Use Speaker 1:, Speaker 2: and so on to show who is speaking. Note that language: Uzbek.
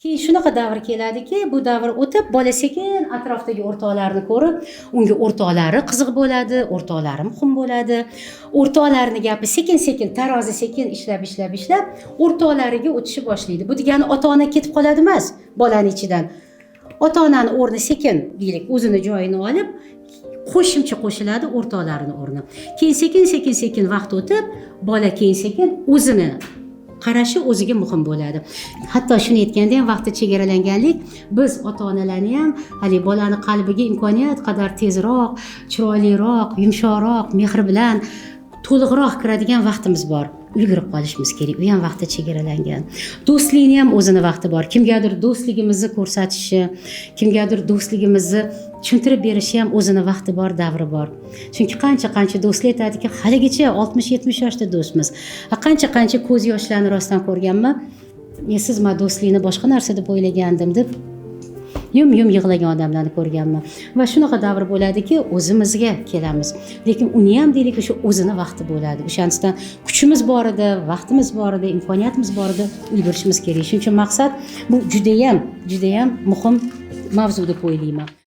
Speaker 1: Keyin shunaqa davr keladiki, bu davr o'tib, bola sekin atrofdagi o'rtoqlarini ko'rib, unga o'rtoqlari qiziq bo'ladi, o'rtoqlari muhim bo'ladi. O'rtoqlarining gapi sekin-sekin, tarozi sekin ishlab, o'rtoqlariga o'tishni boshlaydi. Bu degani ota-ona ketib qoladi emas, bolaning ichidan. Ota-onaning o'rni sekin, deylik, o'zini joyini olib, qo'shimcha qo'shiladi o'rtoqlarining o'rni. Keyin sekin vaqt o'tib, bola keyin sekin o'zini qarashi o'ziga muhim bo'ladi. Hatto shuni aytganda ham vaqti chegaralanganlik, biz ota-onalarni ham hali bolani qalbiga imkoniyat qadar tezroq, chiroyliroq, yumshoqroq, mehr bilan to'liqroq kiradigan vaqtimiz bor. Ulgurib qolishimiz kerak. U ham vaqti chegaralangan. Do'stlikning ham o'zini vaqti bor. Kimgadir do'stligimizni ko'rsatishi, kimgadir do'stligimizni tushuntirib berishi ham o'zini vaqti bor, davri bor. Chunki qancha do'stlar aytadiki, haligacha 60-70 yoshda do'stmiz. Qancha ko'z yoshlarni rostdan ko'rganman. Siz men do'stlikni boshqa narsa deb o'ylagandim deb yum yig'lagan odamlarni ko'rganman. Va shunaqa davr bo'ladiki, o'zimizga kelamiz. Lekin uni ham deylik, o'sha o'zini vaqti bo'ladi. O'shandan kuchimiz bor edi, vaqtimiz bor edi, imkoniyatimiz bor edi, ulgurishimiz kerak. Shuning uchun maqsad bu juda ham muhim mavzu deb o'ylayman.